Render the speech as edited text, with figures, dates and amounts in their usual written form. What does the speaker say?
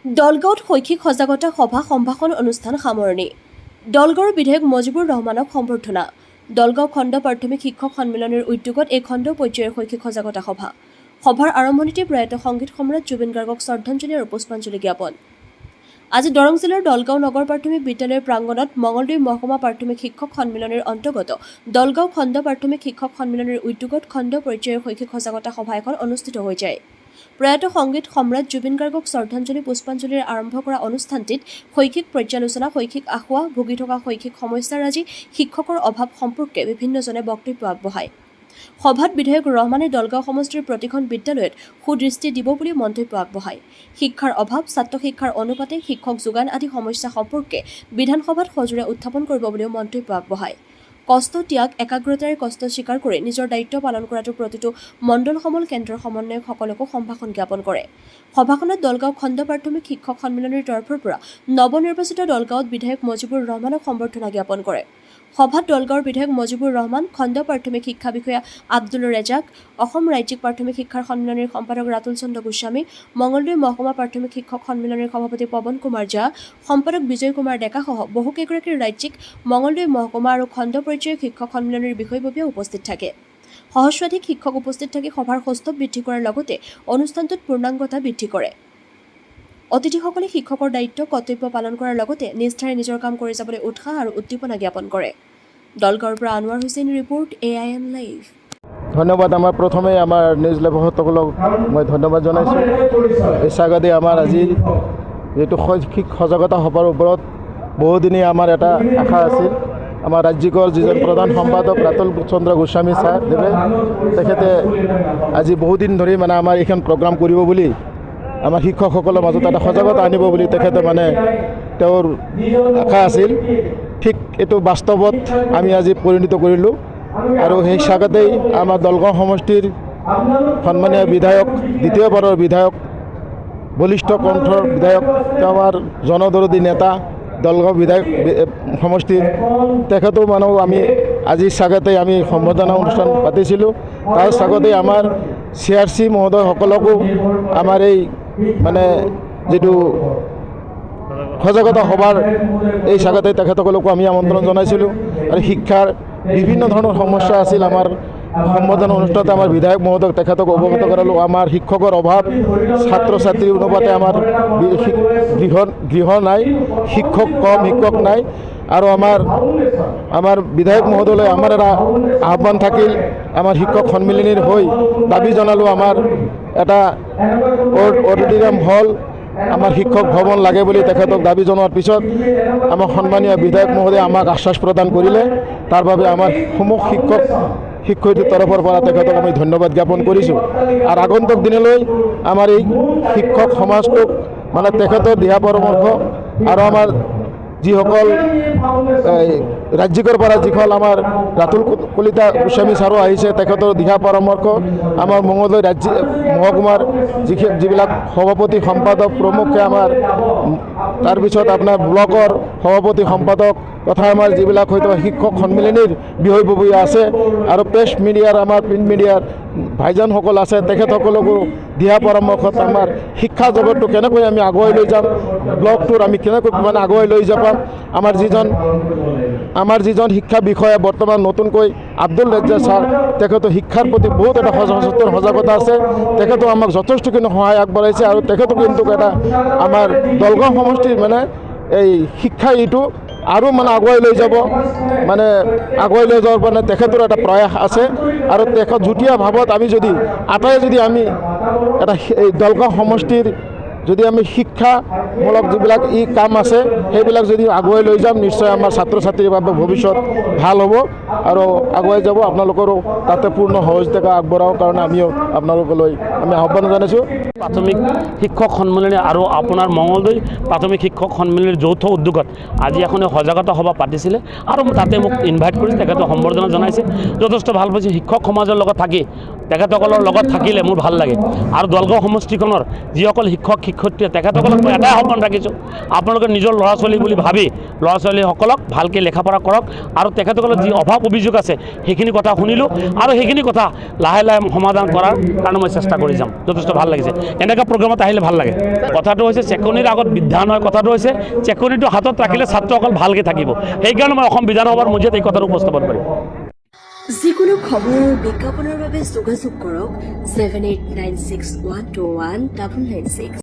দলগাঁৱত শৈক্ষিক সজাগতা সভা সম্ভাষণ অনুষ্ঠান সামৰণি। দলগাঁৱৰ বিধায়ক মজিবুৰ ৰহমানক সম্বৰ্ধনা। দলগাঁও খণ্ড প্ৰাথমিক শিক্ষক সন্মিলনৰ উদ্যোগত এই খণ্ড পৰ্যায়ৰ শৈক্ষিক সজাগতা সভা। সভাৰ আৰম্ভণিতে প্ৰয়াত সংগীত সম্ৰাট জুবিন গাৰ্গক শ্ৰদ্ধাঞ্জলি আৰু পুষ্পাঞ্জলি জ্ঞাপন। আজি দৰং জিলাৰ দলগাঁও নগৰ প্ৰাথমিক বিদ্যালয়ৰ প্ৰাংগণত মঙলদৈ মহকুমা প্ৰাথমিক শিক্ষক সন্মিলনৰ অন্তৰ্গত দলগাঁও খণ্ড প্ৰাথমিক শিক্ষক সন্মিলনৰ উদ্যোগত খণ্ড পৰ্যায়ৰ শৈক্ষিক সজাগতা সভা এখন অনুষ্ঠিত হৈ যায়। প্ৰয়াত সংগীত সম্ৰাট জুবিন গাৰ্গক শ্ৰদ্ধাঞ্জলি পুষ্পাঞ্জলিৰে আৰম্ভ কৰা অনুষ্ঠানটিত শৈক্ষিক পৰ্যালোচনা, শৈক্ষিক আসোঁৱাহ, ভুগি থকা শৈক্ষিক সমস্যাৰাজি, শিক্ষকৰ অভাৱ সম্পৰ্কে বিভিন্নজনে বক্তব্য আগবঢ়ায়। সভাত বিধায়ক ৰহমানে দলগাঁও সমষ্টিৰ প্ৰতিখন বিদ্যালয়ত সুদৃষ্টি দিব বুলি মন্তব্য আগবঢ়ায়। শিক্ষাৰ অভাৱ, ছাত্ৰ শিক্ষাৰ অনুপাতে শিক্ষক যোগান আদি সমস্যা সম্পৰ্কে বিধানসভাত সজোৰে উত্থাপন কৰিব বুলিও মন্তব্য আগবঢ়ায়। কষ্ট ত্যাগ, একাগ্ৰতাৰে কষ্ট স্বীকাৰ কৰি নিজৰ দায়িত্ব পালন কৰাটো প্ৰতিটো মণ্ডল সমল কেন্দ্ৰৰ সমন্বয়কসকলকো সম্ভাষণ জ্ঞাপন কৰে। সভাখনত দলগাঁও খণ্ড প্ৰাথমিক শিক্ষক সন্মিলনৰ তৰফৰ পৰা নৱনিৰ্বাচিত দলগাঁৱত বিধায়ক মজিবুৰ ৰহমানক সম্বৰ্ধনা জ্ঞাপন কৰে। সভাত দলগাঁৱৰ বিধায়ক মজিবুৰ ৰহমান, খণ্ড প্ৰাথমিক শিক্ষা বিষয়া আব্দুল ৰেজাক, অসম ৰাজ্যিক প্ৰাথমিক শিক্ষাৰ সন্মিলনৰ সম্পাদক ৰাতুল চন্দ্ৰ গোস্বামী, মঙলদৈ মহকুমা প্ৰাথমিক শিক্ষক সন্মিলনৰ সভাপতি পৱন কুমাৰ ঝা, সম্পাদক বিজয় কুমাৰ ডেকাসহ বহুকেইগৰাকী ৰাজ্যিক, মঙলদৈ মহকুমা আৰু খণ্ড পৰ্যায়ৰ শিক্ষক সন্মিলনৰ বিষয়ববীয়া উপস্থিত থাকে। সহস্ৰাধিক শিক্ষক উপস্থিত থাকি সভাৰ সৌষ্ঠৱ বৃদ্ধি কৰাৰ লগতে অনুষ্ঠানটোত পূৰ্ণাংগতা বৃদ্ধি কৰে। অতিথিসকলে শিক্ষকৰ দায়িত্ব, কৰ্তব্য পালন কৰাৰ লগতে নিষ্ঠাৰে নিজৰ কাম কৰি যাবলৈ উৎসাহ আৰু উদ্দীপনা জ্ঞাপন কৰে। দলগাঁৱৰ পৰা Anowar Hussain report, AIN live. ধন্যবাদ। আমাৰ প্ৰথমে আমাৰ নিউজ লেখকসকলক মই ধন্যবাদ জনাইছোঁ। এই স্বাগতে আমাৰ আজিৰ যিটো শৈক্ষিক সজাগতা সভাৰ ওপৰত বহুদিনে আমাৰ এটা আশা আছিল। আমাৰ ৰাজ্যিকৰ যিজন প্ৰধান সম্পাদক ৰাতুল চন্দ্ৰ গোস্বামী ছাৰদেৱে তেখেতে আজি বহুদিন ধৰি আমাৰ এইখন প্ৰগ্ৰাম কৰিব বুলি, আমাৰ শিক্ষকসকলৰ মাজত এটা সজাগতা আনিব বুলি তেখেতে তেওঁৰ আশা আছিল। ঠিক এইটো বাস্তৱত আমি আজি পৰিণত কৰিলোঁ। আৰু সেই স্বাগতেই আমাৰ দলগাঁও সমষ্টিৰ সন্মানীয় বিধায়ক, দ্বিতীয়বাৰৰ বিধায়ক, বলিষ্ঠ কণ্ঠৰ বিধায়ক, তেওঁ আমাৰ জনদৰদী নেতা, দলগাঁও বিধায়ক সমষ্টিৰ তেখেতো আমি আজি স্বাগতেই আমি সম্বৰ্ধনা অনুষ্ঠান পাতিছিলোঁ। তাৰ স্বাগতেই আমাৰ CRC মহোদয়সকলকো আমাৰ এই যিটো সজাগতা সভাৰ এই স্বাগতে তেখেতসকলকো আমি আমন্ত্ৰণ জনাইছিলোঁ। আৰু শিক্ষাৰ বিভিন্ন ধৰণৰ সমস্যা আছিল। আমাৰ সম্বৰ্ধনা অনুষ্ঠানতে আমাৰ বিধায়ক মহোদয়ক তেখেতক অৱগত কৰালোঁ। আমাৰ শিক্ষকৰ অভাৱ, ছাত্ৰ ছাত্ৰীৰ অনুপাতে আমাৰ গৃহ নাই, শিক্ষক কম, শিক্ষক নাই। আৰু আমাৰ বিধায়ক মহোদয়লৈ আমাৰ এটা আহ্বান থাকিল, আমাৰ শিক্ষক সন্মিলনীৰ হৈ দাবী জনালোঁ, আমাৰ এটা অডিটৰিয়াম হল, আমাৰ শিক্ষক ভৱন লাগে বুলি তেখেতক দাবী জনোৱাৰ পিছত আমাৰ সন্মানীয় বিধায়ক মহোদয়ে আমাক আশ্বাস প্ৰদান কৰিলে। তাৰ বাবে আমাৰ সমূহ শিক্ষয়িত্ৰীৰ তৰফৰ পৰা তেখেতক আমি ধন্যবাদ জ্ঞাপন কৰিছোঁ। আৰু আগন্তুক দিনলৈ আমাৰ এই শিক্ষক সমাজটোক তেখেতৰ দিহা পৰামৰ্শ আৰু আমাৰ যিসকল ৰাজ্যিকৰ পৰা যিসকল আমাৰ ৰাতুল কলিতা গোস্বামী ছাৰো আহিছে, তেখেতৰ দিহা পৰামৰ্শ, আমাৰ মঙলদৈ মহকুমাৰ যিবিলাক সভাপতি সম্পাদক প্ৰমুখে, আমাৰ তাৰপিছত আপোনাৰ ব্লকৰ সভাপতি সম্পাদক তথা আমাৰ যিবিলাক হয়তো শিক্ষক সন্মিলনীৰ বিষয়ববীয়া আছে আৰু প্ৰেছ মিডিয়াৰ, আমাৰ প্ৰিণ্ট মিডিয়াৰ ভাইজানসকল আছে, তেখেতসকলকো দিহা পৰামৰ্শত আমাৰ শিক্ষা জগতটো কেনেকৈ আমি আগুৱাই লৈ যাম, ব্লকটোৰ আমি কেনেকৈ আগুৱাই লৈ যাম। আমাৰ যিজন শিক্ষা বিষয়া বৰ্তমান নতুনকৈ আব্দুল ৰেজাক ছাৰ, তেখেতৰ শিক্ষাৰ প্ৰতি বহুত এটা সজাগতা আছে। তেখেতেও আমাক যথেষ্টখিনি সহায় আগবঢ়াইছে আৰু তেখেতক কিন্তু এটা আমাৰ দলগাঁও সমষ্টিৰ এই শিক্ষা এইটো আৰু আগুৱাই লৈ যাব, আগুৱাই লৈ যোৱাৰ তেখেতৰ এটা প্ৰয়াস আছে। আৰু তেখেত যুটীয়া ভাৱত আমি যদি আমি এটা এই দলগাঁও সমষ্টিৰ যদি আমি শিক্ষামূলক যিবিলাক কাম আছে সেইবিলাক যদি আগুৱাই লৈ যাম, নিশ্চয় আমাৰ ছাত্ৰ ছাত্ৰীৰ বাবে ভৱিষ্যত ভাল হ'ব আৰু আগুৱাই যাব। আপোনালোকৰো তাতে পূৰ্ণ সহযোগিতা আগবঢ়াবৰ কাৰণে আমিও আপোনালোকলৈ আমি আহ্বান জনাইছোঁ। প্ৰাথমিক শিক্ষক সন্মিলনী আৰু আপোনাৰ মঙলদৈ প্ৰাথমিক শিক্ষক সন্মিলনীৰ যৌথ উদ্যোগত আজি এখন সজাগতা সভা পাতিছিলে আৰু তাতে মোক ইনভাইট কৰি তেখেতে সম্বৰ্ধনা জনাইছে। যথেষ্ট ভাল পাইছে। শিক্ষক সমাজৰ লগত থাকি তেখেতসকলৰ লগত থাকিলে মোৰ ভাল লাগে আৰু দলগাঁও সমষ্টিখনৰ যিসকল শিক্ষক শিক্ষয়িত্ৰীয়ে তেখেতসকলক মই এটাই আহ্বান ৰাখিছোঁ, আপোনালোকে নিজৰ ল'ৰা ছোৱালী বুলি ভাবি ল'ৰা ছোৱালীসকলক ভালকৈ লেখা পঢ়া কৰক আৰু তেখেতসকলৰ যি অভাৱ অভিযোগ আছে সেইখিনি কথা শুনিলোঁ আৰু সেইখিনি কথা লাহে লাহে সমাধান কৰাৰ কাৰণে মই চেষ্টা কৰি যাম। যথেষ্ট ভাল লাগিছে, এনেকুৱা প্ৰগ্ৰামত আহিলে ভাল লাগে। কথাটো হৈছে চেকনিৰ আগত বিদ্যা নহয়, কথাটো হৈছে চেকনিটো হাতত ৰাখিলে ছাত্ৰসকল ভালকৈ থাকিব। সেইকাৰণে মই অসম বিধানসভাৰ মজিয়াত এই কথাটো উপস্থাপন কৰিম। যিকোনো খবৰ বিজ্ঞাপনৰ বাবে যোগাযোগ কৰক 7896121996।